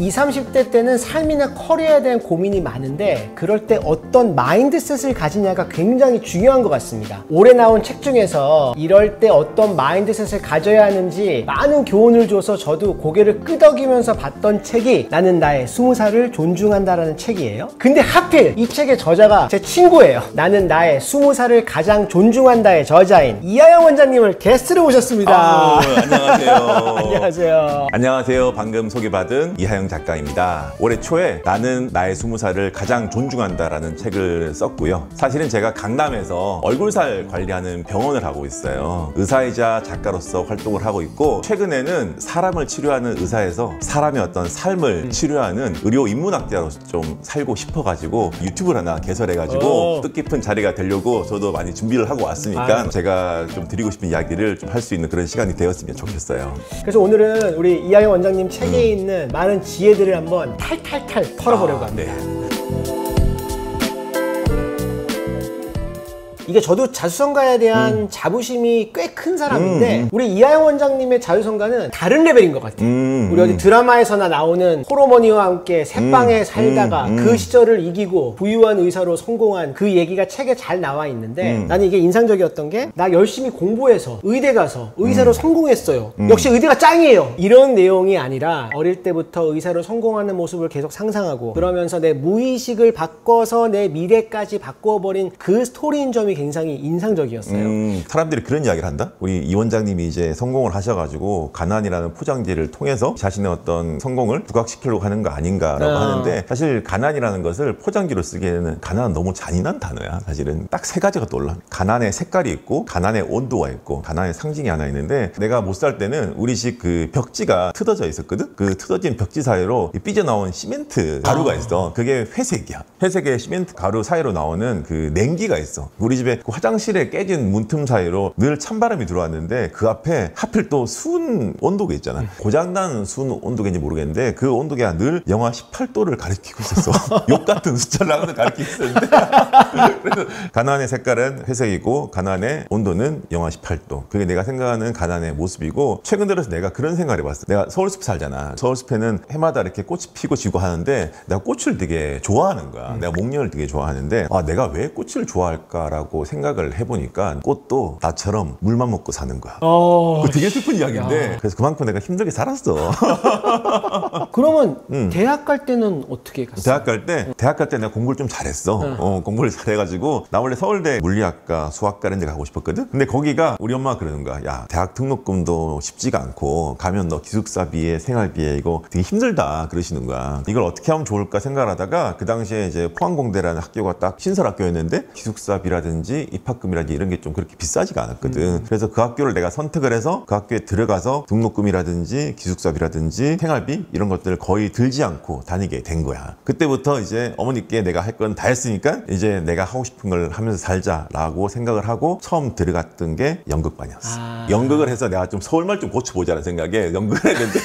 20, 30대 때는 삶이나 커리어에 대한 고민이 많은데 그럴 때 어떤 마인드셋을 가지냐가 굉장히 중요한 것 같습니다. 올해 나온 책 중에서 이럴 때 어떤 마인드셋을 가져야 하는지 많은 교훈을 줘서 저도 고개를 끄덕이면서 봤던 책이 나는 나의 20살을 존중한다라는 책이에요. 근데 하필 이 책의 저자가 제 친구예요. 나는 나의 20살을 가장 존중한다의 저자인 이하영 원장님을 게스트로 모셨습니다. 안녕하세요. 안녕하세요. 안녕하세요. 방금 소개받은 이하영 작가입니다. 올해 초에 나는 나의 20살을 가장 존중한다라는 책을 썼고요. 사실은 제가 강남에서 얼굴살 관리하는 병원을 하고 있어요. 의사이자 작가로서 활동을 하고 있고, 최근에는 사람을 치료하는 의사에서 사람의 어떤 삶을 치료하는 의료 인문학자로서 좀 살고 싶어가지고 유튜브를 하나 개설해가지고 뜻깊은 자리가 되려고 저도 많이 준비를 하고 왔으니까 제가 좀 드리고 싶은 이야기를 좀 할 수 있는 그런 시간이 되었으면 좋겠어요. 그래서 오늘은 우리 이하영 원장님 책에 있는 많은 지혜들을 한번 탈탈탈 털어보려고 합니다. 네. 이게 저도 자수성가에 대한 자부심이 꽤 큰 사람인데 우리 이하영 원장님의 자수성가는 다른 레벨인 것 같아요. 우리 어디 드라마에서나 나오는 호르몬이와 함께 새방에 살다가 그 시절을 이기고 부유한 의사로 성공한 그 얘기가 책에 잘 나와 있는데 나는 이게 인상적이었던 게 나 열심히 공부해서 의대 가서 의사로 성공했어요. 역시 의대가 짱이에요. 이런 내용이 아니라 어릴 때부터 의사로 성공하는 모습을 계속 상상하고 그러면서 내 무의식을 바꿔서 내 미래까지 바꿔버린 그 스토리인 점이 굉장히 인상적이었어요. 사람들이 그런 이야기를 한다? 우리 이 원장님이 이제 성공을 하셔가지고 가난이라는 포장지를 통해서 자신의 어떤 성공을 부각시키려고 하는 거 아닌가라고 하는데, 사실 가난이라는 것을 포장지로 쓰기에는 가난은 너무 잔인한 단어야. 사실은 딱 세 가지가 떠올라. 가난의 색깔이 있고, 가난의 온도가 있고, 가난의 상징이 하나 있는데, 내가 못 살 때는 우리 집 그 벽지가 트어져 있었거든? 그 트어진 벽지 사이로 삐져나온 시멘트 가루가 있어. 그게 회색이야. 회색의 시멘트 가루 사이로 나오는 그 냉기가 있어. 우리 집에 그 화장실에 깨진 문틈 사이로 늘 찬바람이 들어왔는데 그 앞에 하필 또 수은 온도계 있잖아. 고장난 수은 온도계인지 모르겠는데 그 온도계가 늘 영하 18도를 가리키고 있었어. 욕 같은 숫자를 항상 가리키고 있었는데 그래서 가난의 색깔은 회색이고 가난의 온도는 영하 18도. 그게 내가 생각하는 가난의 모습이고, 최근 들어서 내가 그런 생각을 해봤어. 내가 서울숲 살잖아. 서울숲에는 해마다 이렇게 꽃이 피고 지고 하는데 내가 꽃을 되게 좋아하는 거야. 내가 목련을 되게 좋아하는데 내가 왜 꽃을 좋아할까라고 생각을 해보니까 꽃도 나처럼 물만 먹고 사는 거야. 그거 되게 슬픈 이야기인데, 그래서 그만큼 내가 힘들게 살았어. 그러면 대학 갈 때는 어떻게 갔어요? 대학 갈 때 내가 공부를 좀 잘했어. 공부를 잘해가지고 나 원래 서울대 물리학과 수학과 이런 데 가고 싶었거든. 근데 거기가 우리 엄마가 그러는 거야. 야, 대학 등록금도 쉽지가 않고 가면 너 기숙사비에 생활비에 이거 되게 힘들다 그러시는 거야. 이걸 어떻게 하면 좋을까 생각을 하다가 그 당시에 이제 포항공대라는 학교가 딱 신설학교였는데 기숙사비라든지 입학금이라든지 이런 게 좀 그렇게 비싸지가 않았거든. 그래서 그 학교를 내가 선택을 해서 그 학교에 들어가서 등록금이라든지 기숙사비라든지 생활비 이런 것들을 거의 들지 않고 다니게 된 거야. 그때부터 이제 어머니께 내가 할 건 다 했으니까 이제 내가 하고 싶은 걸 하면서 살자라고 생각을 하고 처음 들어갔던 게 연극반이었어. 연극을 해서 내가 좀 서울말 좀 고쳐보자는 생각에 연극을 했는데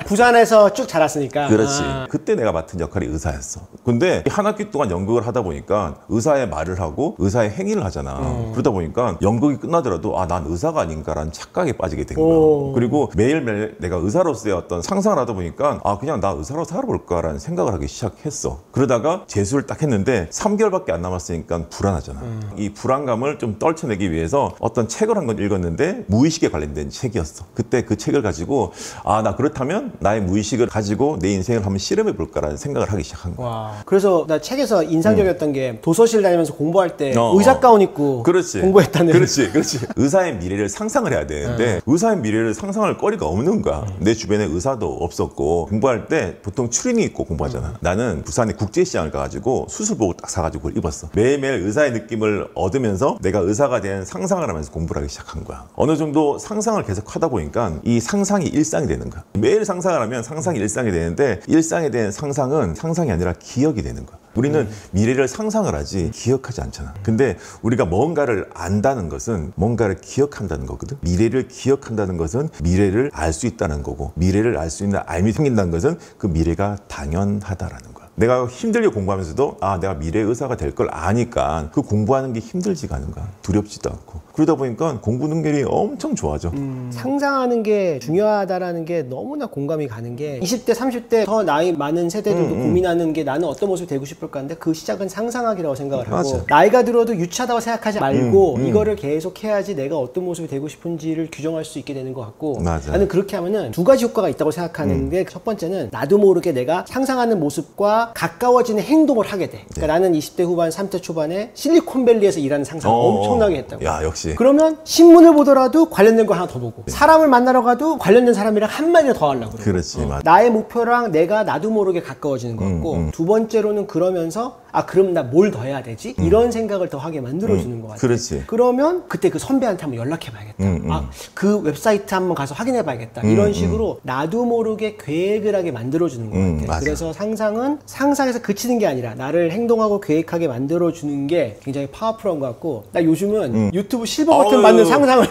부산에서 쭉 자랐으니까. 그렇지. 그때 내가 맡은 역할이 의사였어. 근데 한 학기 동안 연극을 하다 보니까 의사의 말을 하고 의사의 행위를 하잖아. 그러다 보니까 연극이 끝나더라도 난 의사가 아닌가라는 착각에 빠지게 된 거야. 그리고 매일매일 내가 의사로서의 어떤 상상을 하다 보니까 그냥 나 의사로 살아볼까라는 생각을 하기 시작했어. 그러다가 재수를 딱 했는데 3개월밖에 안 남았으니까 불안하잖아. 이 불안감을 좀 떨쳐내기 위해서 어떤 책을 한 권 읽었는데 무의식에 관련된 책이었어. 그때 그 책을 가지고 나 그렇다면 나의 무의식을 가지고 내 인생을 한번 실험해 볼까라는 생각을 하기 시작한 거야. 와. 그래서 나 책에서 인상적이었던 게 도서실 다니면서 공부할 때 의사 가운 입고 공부했다는. 그렇지. 의사의 미래를 상상을 해야 되는데 의사의 미래를 상상할 거리가 없는 거야. 내 주변에 의사도 없었고 공부할 때 보통 추리닝 입고 공부하잖아. 나는 부산에 국제시장을 가가지고 수술복을 딱 사가지고 그걸 입었어. 매일매일 의사의 느낌을 얻으면서 내가 의사가 된 상상을 하면서 공부를 하기 시작한 거야. 어느 정도 상상을 계속 하다 보니까 이 상상이 일상이 되는 거야. 매일 상상을 하면 상상이 일상이 되는데 일상에 대한 상상은 상상이 아니라 기억이 되는 거야. 우리는 미래를 상상을 하지 기억하지 않잖아. 근데 우리가 뭔가를 안다는 것은 뭔가를 기억한다는 거거든. 미래를 기억한다는 것은 미래를 알 수 있다는 거고, 미래를 알 수 있는 알미 생긴다는 것은 그 미래가 당연하다라는 거야. 내가 힘들게 공부하면서도 아 내가 미래 의사가 될 걸 아니까 그 공부하는 게 힘들지가 않은가, 두렵지도 않고. 그러다 보니까 공부 능력이 엄청 좋아져. 상상하는 게 중요하다라는 게 너무나 공감이 가는 게 20대 30대 더 나이 많은 세대들도 고민하는 게 나는 어떤 모습이 되고 싶을까 하는데 그 시작은 상상하기라고 생각을 하고 맞아. 나이가 들어도 유치하다고 생각하지 말고 이거를 계속 해야지 내가 어떤 모습이 되고 싶은지를 규정할 수 있게 되는 것 같고 맞아. 나는 그렇게 하면은 두 가지 효과가 있다고 생각하는 게 첫 번째는 나도 모르게 내가 상상하는 모습과 가까워지는 행동을 하게 돼. 그러니까 나는 20대 후반 30대 초반에 실리콘밸리에서 일하는 상상을 엄청나게 했다고. 야 역시. 그러면 신문을 보더라도 관련된 거 하나 더 보고 사람을 만나러 가도 관련된 사람이랑 한마디를 더 하려고 그래. 그렇지. 맞아. 나의 목표랑 내가 나도 모르게 가까워지는 것 같고 두 번째로는 그러면서 아 그럼 나 뭘 더 해야 되지? 이런 생각을 더 하게 만들어주는 것 같아. 그렇지. 그러면 그때 그 선배한테 한번 연락해봐야겠다. 아 그 웹사이트 한번 가서 확인해봐야겠다. 이런 식으로 나도 모르게 계획을 하게 만들어주는 것 같아. 맞아. 그래서 상상은 상상에서 그치는 게 아니라 나를 행동하고 계획하게 만들어주는 게 굉장히 파워풀한 것 같고 나 요즘은 유튜브 실버 버튼 받는 상상을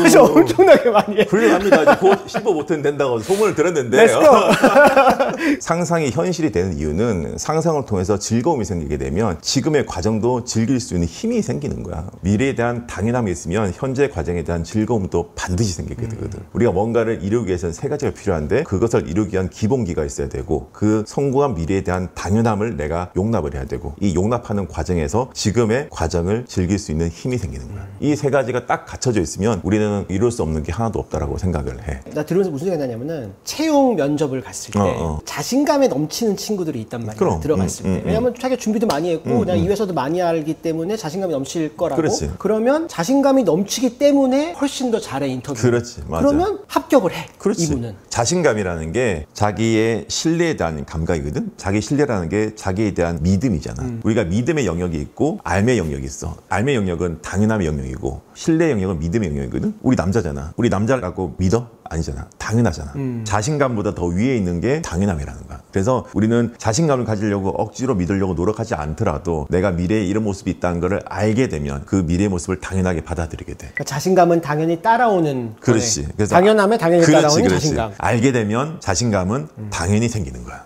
사실 엄청나게 많이 해. 훌륭합니다. 이제 곧 실버 버튼 된다고 소문을 들었는데 상상이 현실이 되는 이유는 상상을 통해서 즐거움이 생기게 되면 지금의 과정도 즐길 수 있는 힘이 생기는 거야. 미래에 대한 당연함이 있으면 현재 과정에 대한 즐거움도 반드시 생기게 되거든. 우리가 뭔가를 이루기 위해서는 세 가지가 필요한데 그것을 이루기 위한 기본기가 있어야 되고 그 성공한 미래에 대한 당연함을 내가 용납을 해야 되고 이 용납하는 과정에서 지금의 과정을 즐길 수 있는 힘이 생기는 거야. 이 세 가지가 딱 갖춰져 있으면 우리는 이룰 수 없는 게 하나도 없다라고 생각을 해. 나 들으면서 무슨 생각이 나냐면은 채용 면접을 갔을 때 자신감에 넘치는 친구들이 있단 말이야. 그럼. 들어갔을 때. 왜냐면 자기가 준비도 많이 했고 그냥 이 회사도 많이 알기 때문에 자신감이 넘칠 거라고. 그렇지. 그러면 자신감이 넘치기 때문에 훨씬 더 잘해 인터뷰. 그렇지. 맞아. 그러면 합격을 해. 그렇지. 이분은. 자신감이라는 게 자기의 신뢰에 대한 감각이거든. 자기 신뢰라는 게 자기에 대한 믿음이잖아. 우리가 믿음의 영역이 있고 알의 영역이 있어. 알의 영역은 당연함의 영역이고 신뢰의 영역은 믿음의 영역이거든. 우리 남자잖아. 우리 남자라고 믿어? 아니잖아. 당연하잖아. 자신감보다 더 위에 있는 게 당연함이라는 거야. 그래서 우리는 자신감을 가지려고 억지로 믿으려고 노력하지 않더라도 내가 미래에 이런 모습이 있다는 걸 알게 되면 그 미래의 모습을 당연하게 받아들이게 돼. 그러니까 자신감은 당연히 따라오는 그렇지. 거네. 그래서 당연함에 당연히 따라오는 자신감. 알게 되면 자신감은 당연히 생기는 거야.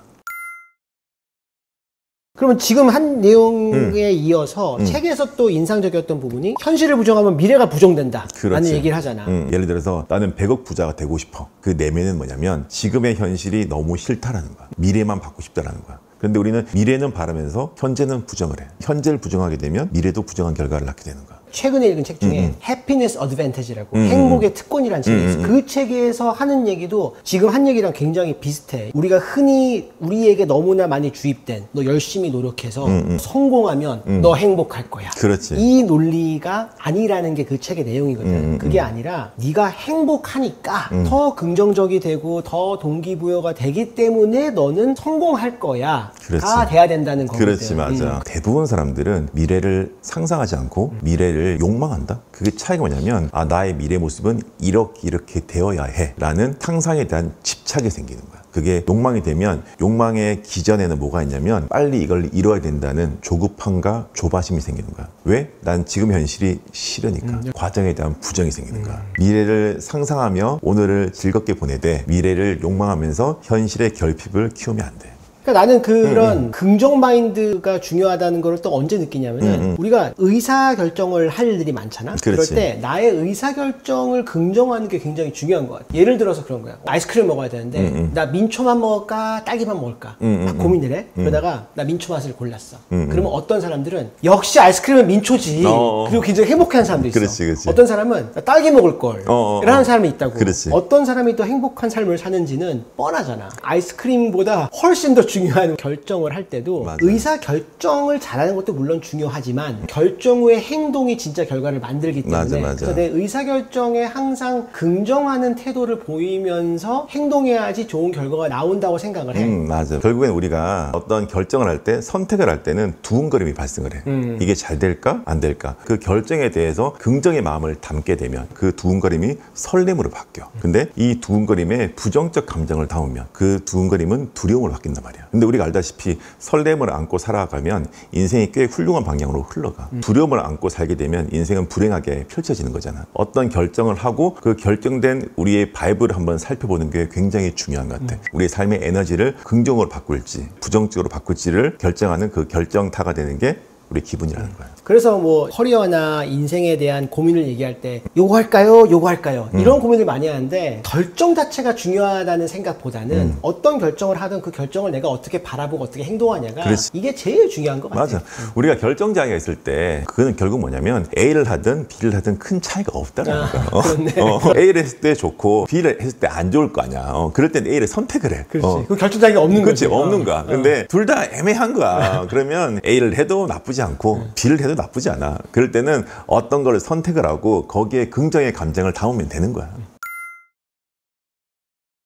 그러면 지금 한 내용에 이어서 책에서 또 인상적이었던 부분이 현실을 부정하면 미래가 부정된다 라는 얘기를 하잖아. 예를 들어서 나는 100억 부자가 되고 싶어. 그 내면은 뭐냐면 지금의 현실이 너무 싫다라는 거야. 미래만 받고 싶다라는 거야. 그런데 우리는 미래는 바라면서 현재는 부정을 해. 현재를 부정하게 되면 미래도 부정한 결과를 낳게 되는 거야. 최근에 읽은 책 중에 Happiness Advantage라고 행복의 특권이라는 책이 있어. 그 책에서 하는 얘기도 지금 한 얘기랑 굉장히 비슷해. 우리가 흔히 우리에게 너무나 많이 주입된 너 열심히 노력해서 성공하면 너 행복할 거야. 그렇지. 이 논리가 아니라는 게 그 책의 내용이거든. 그게 아니라 네가 행복하니까 더 긍정적이 되고 더 동기부여가 되기 때문에 너는 성공할 거야. 그렇지. 가 돼야 된다는 거거든. 그렇지, 맞아. 대부분 사람들은 미래를 상상하지 않고 미래를 욕망한다. 그게 차이가 뭐냐면 아 나의 미래 모습은 이렇게 되어야 해 라는 상상에 대한 집착이 생기는 거야. 그게 욕망이 되면 욕망의 기전에는 뭐가 있냐면 빨리 이걸 이뤄야 된다는 조급함과 조바심이 생기는 거야. 왜? 난 지금 현실이 싫으니까. 과정에 대한 부정이 생기는 거야. 미래를 상상하며 오늘을 즐겁게 보내되 미래를 욕망하면서 현실의 결핍을 키우면 안 돼. 그러니까 나는 그런 긍정 마인드가 중요하다는 걸 또 언제 느끼냐면은 우리가 의사 결정을 할 일이 많잖아. 그렇지. 그럴 때 나의 의사 결정을 긍정하는 게 굉장히 중요한 것 같아. 예를 들어서 그런 거야. 아이스크림 먹어야 되는데 나 민초만 먹을까 딸기만 먹을까 막 고민을 해. 그러다가 나 민초 맛을 골랐어. 그러면 어떤 사람들은 역시 아이스크림은 민초지. 그리고 굉장히 행복해하는 사람도 있어. 그렇지. 어떤 사람은 나 딸기 먹을 걸 이러는 사람이 있다고. 그렇지. 어떤 사람이 더 행복한 삶을 사는지는 뻔하잖아. 아이스크림보다 훨씬 더 중요한 결정을 할 때도 맞아. 의사 결정을 잘하는 것도 물론 중요하지만 결정 후의 행동이 진짜 결과를 만들기 때문에 맞아. 그래서 내 의사 결정에 항상 긍정하는 태도를 보이면서 행동해야지 좋은 결과가 나온다고 생각을 해. 맞아. 결국엔 우리가 어떤 결정을 할 때 선택을 할 때는 두근거림이 발생을 해. 이게 잘 될까 안 될까. 그 결정에 대해서 긍정의 마음을 담게 되면 그 두근거림이 설렘으로 바뀌어. 근데 이 두근거림에 부정적 감정을 담으면 그 두근거림은 두려움으로 바뀐단 말이야. 근데 우리가 알다시피 설렘을 안고 살아가면 인생이 꽤 훌륭한 방향으로 흘러가. 두려움을 안고 살게 되면 인생은 불행하게 펼쳐지는 거잖아. 어떤 결정을 하고 그 결정된 우리의 바이브를 한번 살펴보는 게 굉장히 중요한 것 같아. 우리의 삶의 에너지를 긍정으로 바꿀지 부정적으로 바꿀지를 결정하는 그 결정타가 되는 게 우리 기분이라는 거야. 그래서 뭐 커리어나 인생에 대한 고민을 얘기할 때 요거 할까요? 요거 할까요? 이런 고민을 많이 하는데 결정 자체가 중요하다는 생각보다는 어떤 결정을 하든 그 결정을 내가 어떻게 바라보고 어떻게 행동하냐가 그렇지. 이게 제일 중요한 것 같아. 맞아. 우리가 결정장애가 있을 때 그거는 결국 뭐냐면 A를 하든 B를 하든 큰 차이가 없다라는 거야. 그렇네. A를 했을 때 좋고 B를 했을 때 안 좋을 거 아니야. 그럴 땐 A를 선택을 해. 그렇지. 그 결정장애가 없는 그렇지. 거지. 없는 거야. 근데 둘 다 애매한 거야. 그러면 A를 해도 나쁘지 않고 B를 해도 나쁘지 않아. 그럴 때는 어떤 걸 선택을 하고 거기에 긍정의 감정을 담으면 되는 거야.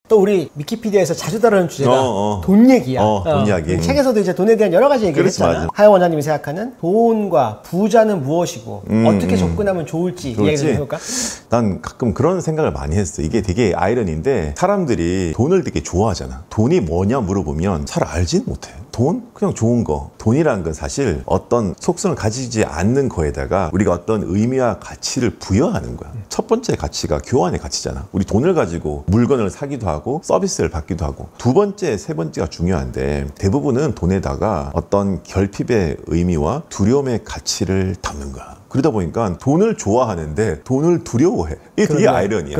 또 우리 위키피디아에서 자주 다루는 주제가 돈 얘기야. 돈 이야기. 책에서도 이제 돈에 대한 여러 가지 얘기를 그렇지, 했잖아. 맞아. 하영 원장님이 생각하는 돈과 부자는 무엇이고 어떻게 접근하면 좋을지 이야기 좀 해볼까? 난 가끔 그런 생각을 많이 했어. 이게 되게 아이러니인데 사람들이 돈을 되게 좋아하잖아. 돈이 뭐냐 물어보면 잘 알지는 못해. 돈? 그냥 좋은 거. 돈이라는 건 사실 어떤 속성을 가지지 않는 거에다가 우리가 어떤 의미와 가치를 부여하는 거야. 첫 번째 가치가 교환의 가치잖아. 우리 돈을 가지고 물건을 사기도 하고 서비스를 받기도 하고. 두 번째, 세 번째가 중요한데 대부분은 돈에다가 어떤 결핍의 의미와 두려움의 가치를 담는 거야. 그러다 보니까 돈을 좋아하는데 돈을 두려워해. 이게 되게 아이러니야.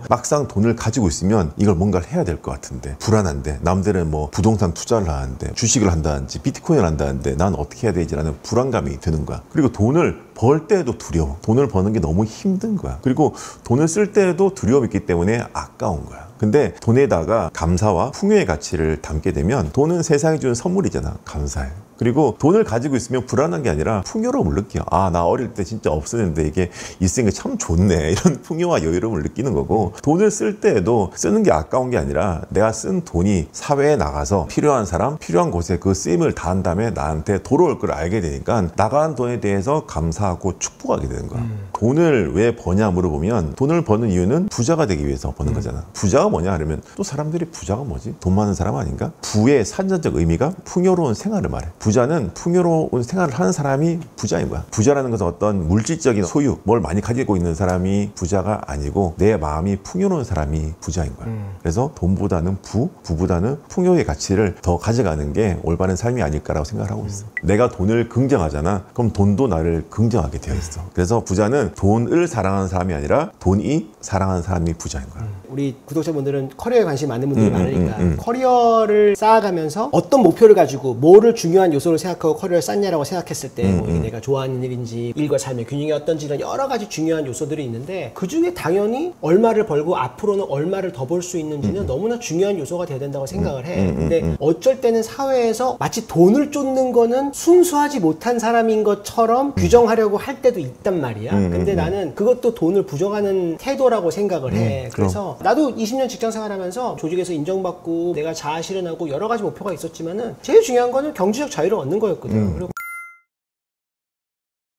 막상 돈을 가지고 있으면 이걸 뭔가를 해야 될 것 같은데 불안한데 남들은 뭐 부동산 투자를 하는데 주식을 한다든지 비트코인을 한다는데 난 어떻게 해야 되지라는 불안감이 드는 거야. 그리고 돈을 벌 때에도 두려워. 돈을 버는 게 너무 힘든 거야. 그리고 돈을 쓸 때에도 두려움이 있기 때문에 아까운 거야. 근데 돈에다가 감사와 풍요의 가치를 담게 되면 돈은 세상이 주는 선물이잖아. 감사해. 그리고 돈을 가지고 있으면 불안한 게 아니라 풍요로움을 느껴. 아, 나 어릴 때 진짜 없었는데 이게 있으니까 참 좋네. 이런 풍요와 여유로움을 느끼는 거고, 돈을 쓸 때에도 쓰는 게 아까운 게 아니라 내가 쓴 돈이 사회에 나가서 필요한 사람, 필요한 곳에 그 쓰임을 다한 다음에 나한테 돌아올 걸 알게 되니까 나간 돈에 대해서 감사하고 축복하게 되는 거야. 돈을 왜 버냐 물어보면 돈을 버는 이유는 부자가 되기 위해서 버는 거잖아. 부자가 뭐냐 하려면 또 사람들이 부자가 뭐지? 돈 많은 사람 아닌가? 부의 산전적 의미가 풍요로운 생활을 말해. 부자는 풍요로운 생활을 하는 사람이 부자인 거야. 부자라는 것은 어떤 물질적인 소유, 뭘 많이 가지고 있는 사람이 부자가 아니고 내 마음이 풍요로운 사람이 부자인 거야. 그래서 돈보다는 부보다는 풍요의 가치를 더 가져가는 게 올바른 삶이 아닐까라고 생각을 하고 있어. 내가 돈을 긍정하잖아. 그럼 돈도 나를 긍정하게 되어 있어. 그래서 부자는 돈을 사랑하는 사람이 아니라 돈이 사랑하는 사람이 부자인 거야. 우리 구독자분들은 커리어에 관심이 많은 분들이 많으니까 커리어를 쌓아가면서 어떤 목표를 가지고 뭐를 중요한 요소를 생각하고 커리어를 쌓냐라고 생각했을 때 뭐 이게 내가 좋아하는 일인지 일과 삶의 균형이 어떤지 이런 여러 가지 중요한 요소들이 있는데 그중에 당연히 얼마를 벌고 앞으로는 얼마를 더 벌 수 있는지는 너무나 중요한 요소가 돼야 된다고 생각을 해. 근데 어쩔 때는 사회에서 마치 돈을 쫓는 거는 순수하지 못한 사람인 것처럼 규정하려고 할 때도 있단 말이야. 근데 나는 그것도 돈을 부정하는 태도라고 생각을 해. 그래서 나도 20년 직장 생활하면서 조직에서 인정받고 내가 자아 실현하고 여러 가지 목표가 있었지만은 제일 중요한 거는 경제적 자유를 얻는 거였거든. 그리고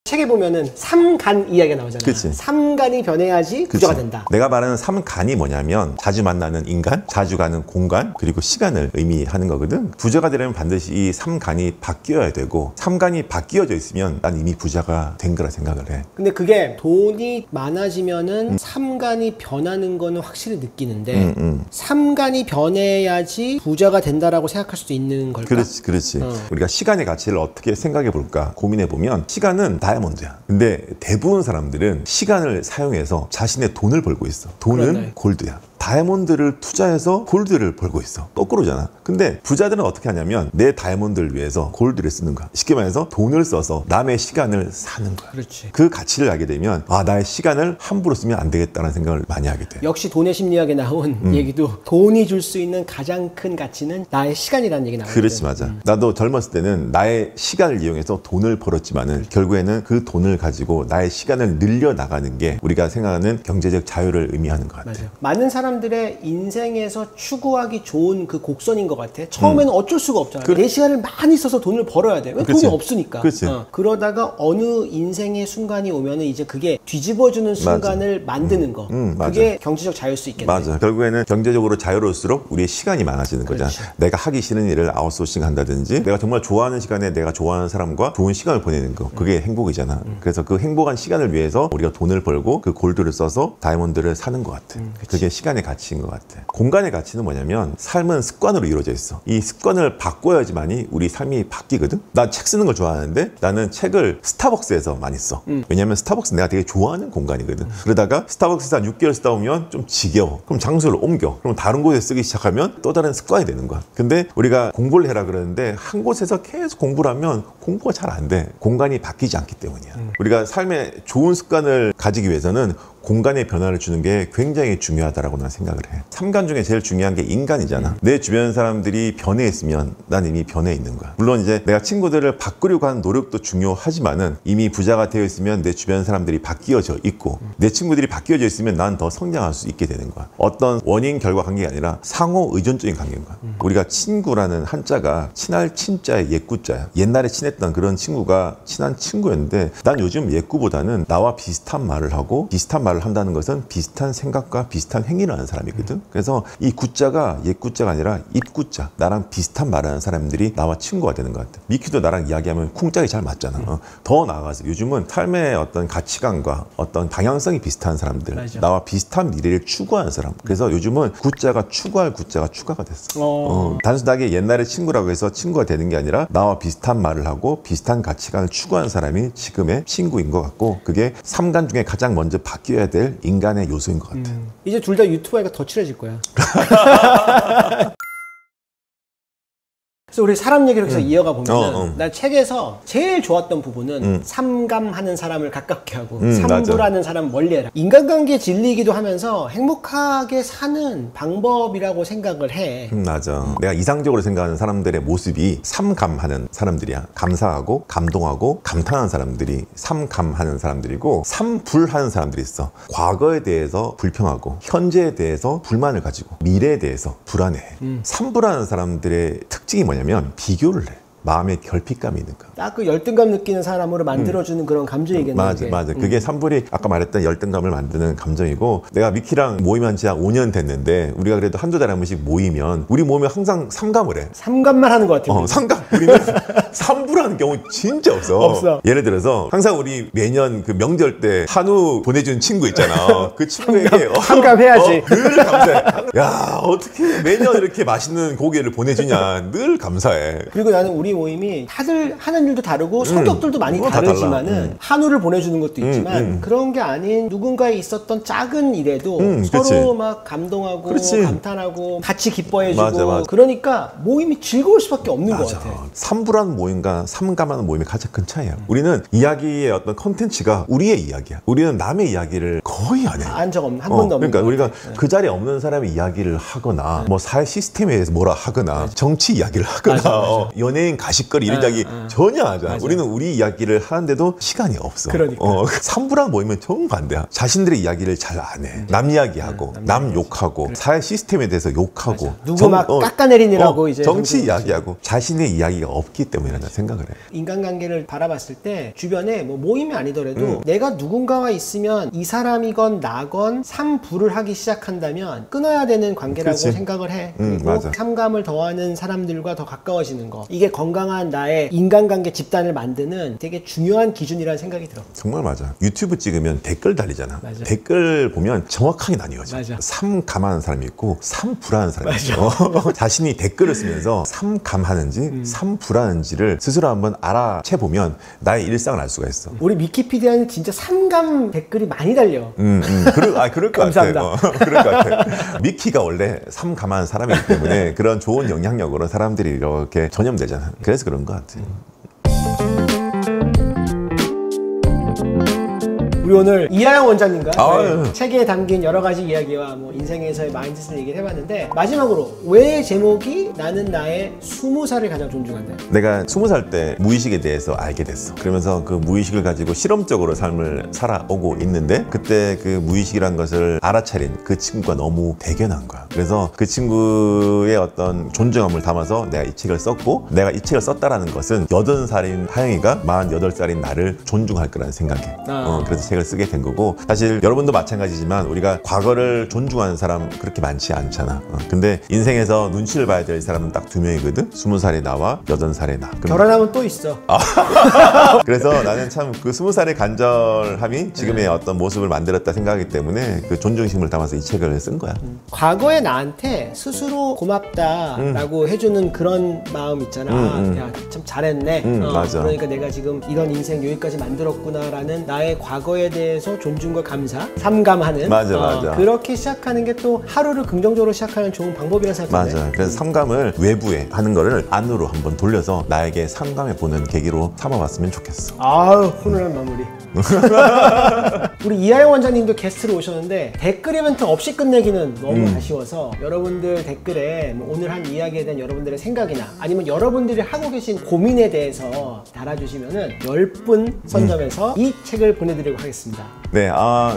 책에 보면은 삼간 이야기가 나오잖아. 그치. 삼간이 변해야지 부자가 된다. 내가 말하는 삼간이 뭐냐면 자주 만나는 인간, 자주 가는 공간, 그리고 시간을 의미하는 거거든. 부자가 되려면 반드시 이 삼간이 바뀌어야 되고 삼간이 바뀌어져 있으면 난 이미 부자가 된 거라 생각을 해. 근데 그게 돈이 많아지면은 삼간이 변하는 거는 확실히 느끼는데 삼간이 변해야지 부자가 된다라고 생각할 수도 있는 걸까? 그렇지. 우리가 시간의 가치를 어떻게 생각해 볼까 고민해 보면 시간은 다이아몬드야. 근데 대부분 사람들은 시간을 사용해서 자신의 돈을 벌고 있어. 돈은 그러네. 골드야. 다이아몬드를 투자해서 골드를 벌고 있어. 거꾸로잖아. 근데 부자들은 어떻게 하냐면 내 다이아몬드를 위해서 골드를 쓰는 거야. 쉽게 말해서 돈을 써서 남의 시간을 사는 거야. 그렇지. 그 가치를 알게 되면 아, 나의 시간을 함부로 쓰면 안 되겠다는 생각을 많이 하게 돼. 역시 돈의 심리학에 나온 얘기도 돈이 줄 수 있는 가장 큰 가치는 나의 시간이라는 얘기 나오거든. 그렇지, 맞아. 나도 젊었을 때는 나의 시간을 이용해서 돈을 벌었지만은 결국에는 그 돈을 가지고 나의 시간을 늘려 나가는 게 우리가 생각하는 경제적 자유를 의미하는 것 같아. 맞아. 많은 사람 사람들의 인생에서 추구하기 좋은 그 곡선인 것 같아. 처음에는 어쩔 수가 없잖아. 내 시간을 많이 써서 돈을 벌어야 돼. 왜 돈이 없으니까. 그러다가 어느 인생의 순간이 오면은 이제 그게 뒤집어주는 순간을 만드는 거. 그게 경제적 자유일 수 있겠네. 맞아. 결국에는 경제적으로 자유로울수록 우리의 시간이 많아지는 거잖아. 내가 하기 싫은 일을 아웃소싱 한다든지 내가 정말 좋아하는 시간에 내가 좋아하는 사람과 좋은 시간을 보내는 거. 그게 행복이잖아. 그래서 그 행복한 시간을 위해서 우리가 돈을 벌고 그 골드를 써서 다이아몬드를 사는 것 같아. 그게 시간의 가치인 것 같아. 공간의 가치는 뭐냐면 삶은 습관으로 이루어져 있어. 이 습관을 바꿔야지만이 우리 삶이 바뀌거든. 난 책 쓰는 걸 좋아하는데 나는 책을 스타벅스에서 많이 써. 왜냐면 스타벅스 내가 되게 좋아하는 공간이거든. 그러다가 스타벅스에서 한 6개월 쓰다 보면 좀 지겨워. 그럼 장소를 옮겨. 그럼 다른 곳에 쓰기 시작하면 또 다른 습관이 되는 거야. 근데 우리가 공부를 해라 그러는데 한 곳에서 계속 공부를 하면 공부가 잘 안 돼. 공간이 바뀌지 않기 때문이야. 우리가 삶에 좋은 습관을 가지기 위해서는 공간의 변화를 주는 게 굉장히 중요하다고 난 생각을 해. 삼간 중에 제일 중요한 게 인간이잖아. 내 주변 사람들이 변해 있으면 난 이미 변해 있는 거야. 물론 이제 내가 친구들을 바꾸려고 하는 노력도 중요하지만은 이미 부자가 되어 있으면 내 주변 사람들이 바뀌어져 있고 내 친구들이 바뀌어져 있으면 난 더 성장할 수 있게 되는 거야. 어떤 원인 결과 관계가 아니라 상호 의존적인 관계인 거야. 우리가 친구라는 한자가 친할 친자의 옛구자야. 옛날에 친했던 그런 친구가 친한 친구였는데 난 요즘 옛구보다는 나와 비슷한 말을 하고 비슷한 말을 한다는 것은 비슷한 생각과 비슷한 행위를 하는 사람이거든. 그래서 이 구자가 옛구자가 아니라 입구자, 나랑 비슷한 말을 하는 사람들이 나와 친구가 되는 것 같아. 미키도 나랑 이야기하면 쿵짝이 잘 맞잖아. 더 나아가서 요즘은 삶의 어떤 가치관과 어떤 방향성이 비슷한 사람들, 나와 비슷한 미래를 추구하는 사람. 그래서 요즘은 구자가 추구할 구자가 추가가 됐어. 단순하게 옛날에 친구라고 해서 친구가 되는 게 아니라 나와 비슷한 말을 하고 비슷한 가치관을 추구하는 사람이 지금의 친구인 것 같고, 그게 3간 중에 가장 먼저 바뀌어야 될 인간의 요소인 것 같아. 이제 둘 다 유튜브 하니까 더 친해질 거야. 그래서 우리 사람 얘기를 계속 이어가 보면은 난 책에서 제일 좋았던 부분은 삼감하는 사람을 가깝게 하고 삼부라는 사람 멀리해라. 인간관계 진리이기도 하면서 행복하게 사는 방법이라고 생각을 해. 맞아. 내가 이상적으로 생각하는 사람들의 모습이 삼감하는 사람들이야. 감사하고 감동하고 감탄하는 사람들이 삼감하는 사람들이고, 삼불하는 사람들이 있어. 과거에 대해서 불평하고 현재에 대해서 불만을 가지고 미래에 대해서 불안해해. 삼불하는 사람들의 특징이 뭐냐면 비교를 해. 마음에 결핍감이 있는 거. 딱 그 열등감 느끼는 사람으로 만들어주는 그런 감정이겠네. 맞아. 그게 삼불이 아까 말했던 열등감을 만드는 감정이고, 내가 미키랑 모임한 지 한 5년 됐는데 우리가 그래도 한두 달에 한 번씩 모이면 우리 모임에 항상 삼감을 해. 삼감만 하는 것 같아. 삼감. 우리는 삼불하는 경우 진짜 없어. 예를 들어서 항상 우리 매년 그 명절 때 한우 보내준 친구 있잖아. 그 친구에게 삼감해야지. 늘 감사해. 야, 어떻게 매년 이렇게 맛있는 고기를 보내주냐. 늘 감사해. 그리고 나는 우리 모임이 다들 하는 일도 다르고 성격들도 많이 다르지만은 한우를 보내주는 것도 있지만 그런 게 아닌 누군가에 있었던 작은 일에도 서로 막 감동하고 감탄하고 같이 기뻐해주고. 맞아. 그러니까 모임이 즐거울 수밖에 없는 것 같아. 삼불하는 모임과 삼감하는 모임의 가장 큰 차이야. 우리는 이야기의 어떤 컨텐츠가 우리의 이야기야. 우리는 남의 이야기를 거의 안 해. 한 적 없는, 한 번도 없는. 그러니까 우리가 그 자리에 없는 사람의 이야기를 하거나 뭐 사회 시스템에 대해서 뭐라 하거나 정치 이야기를 하거나 연예인 가십거리 이런 이야기 전혀 안 하잖아. 우리는 우리 이야기를 하는데도 시간이 없어. 그러니까. 삼부랑 모이면 정반대야. 자신들의 이야기를 잘 안 해. 남 이야기하고 남 욕하고 사회 시스템에 대해서 욕하고 누구 막 깎아내리느라고 이제 정치 이야기하고 자신의 이야기가 없기 때문에 나 생각을 해. 인간관계를 바라봤을 때 주변에 뭐 모임이 아니더라도 내가 누군가와 있으면 이 사람이건 나건 삼부를 하기 시작한다면 끊어야 되는 관계라고 생각을 해. 그리고 삼감을 더하는 사람들과 더 가까워지는 거, 이게 건강한 나의 인간관계 집단을 만드는 되게 중요한 기준이라는 생각이 들어. 정말 맞아. 유튜브 찍으면 댓글 달리잖아. 댓글 보면 정확하게 나뉘어져. 삼감하는 사람이 있고 삼불하는 사람이 있어. 자신이 댓글을 쓰면서 삼감하는지 삼불하는지를 스스로 한번 알아채보면 나의 일상을 알 수가 있어. 우리 미키피디아는 진짜 삼감 댓글이 많이 달려. 그럴 것 같아. 그럴 것 같아. 미키가 원래 삼감하는 사람이기 때문에 그런 좋은 영향력으로 사람들이 이렇게 전염되잖아. 그래서 그런 것 같아. 우리 오늘 이하영 원장님과 아유. 책에 담긴 여러 가지 이야기와 뭐 인생에서의 마인드셋을 얘기를 해봤는데, 마지막으로 왜 제목이 나는 나의 20살을 가장 존중한다? 내가 20살 때 무의식에 대해서 알게 됐어. 그러면서 그 무의식을 가지고 실험적으로 삶을 살아오고 있는데, 그때 그 무의식이란 것을 알아차린 그 친구가 너무 대견한 거야. 그래서 그 친구의 어떤 존중함을 담아서 내가 이 책을 썼고, 내가 이 책을 썼다라는 것은 80살인 하영이가 48살인 나를 존중할 거라는 생각에 그래서 책을 쓰게 된 거고, 사실 여러분도 마찬가지지만 우리가 과거를 존중하는 사람 그렇게 많지 않잖아. 근데 인생에서 눈치를 봐야 될 사람은 딱 2명이거든. 20살의 나와 80살의 나. 결혼하면 또 있어. 그래서 나는 참 그 20살의 간절함이 지금의 어떤 모습을 만들었다 생각하기 때문에 그 존중심을 담아서 이 책을 쓴 거야. 과거의 나한테 스스로 고맙다라고 해주는 그런 마음 있잖아. 야, 참 잘했네. 맞아. 그러니까 내가 지금 이런 인생 여기까지 만들었구나라는 나의 과거에 대해서 존중과 감사, 삼감하는. 맞아. 그렇게 시작하는 게 또 하루를 긍정적으로 시작하는 좋은 방법이라 생각해. 맞아. 그래서 삼감을 외부에 하는 거를 안으로 한번 돌려서 나에게 삼감해 보는 계기로 삼아봤으면 좋겠어. 아우, 훈훈한 마무리. 우리 이하영 원장님도 게스트로 오셨는데 댓글 이벤트 없이 끝내기는 너무 아쉬워서, 여러분들 댓글에 뭐 오늘 한 이야기에 대한 여러분들의 생각이나 아니면 여러분들이 하고 계신 고민에 대해서 달아주시면은 10분 선점해서 이 책을 보내드리도록 하겠습니다. 네,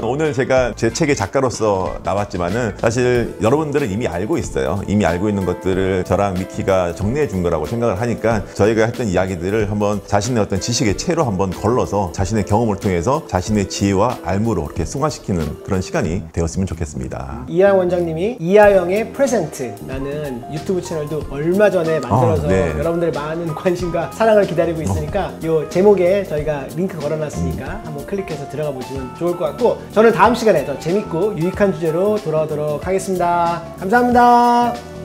오늘 제가 제 책의 작가로서 나왔지만은 사실 여러분들은 이미 알고 있어요. 이미 알고 있는 것들을 저랑 미키가 정리해 준 거라고 생각을 하니까, 저희가 했던 이야기들을 한번 자신의 어떤 지식의 채로 한번 걸러서 자신의 경험을 통해서 자신의 지혜와 알무로 이렇게 승화시키는 그런 시간이 되었으면 좋겠습니다. 이하영 원장님이 이하영의 프레젠트라는 유튜브 채널도 얼마 전에 만들어서 네. 여러분들의 많은 관심과 사랑을 기다리고 있으니까 이 제목에 저희가 링크 걸어놨으니까 한번 클릭해서 들어가 보시면 좋을 것 같고, 저는 다음 시간에 더 재밌고 유익한 주제로 돌아오도록 하겠습니다. 감사합니다.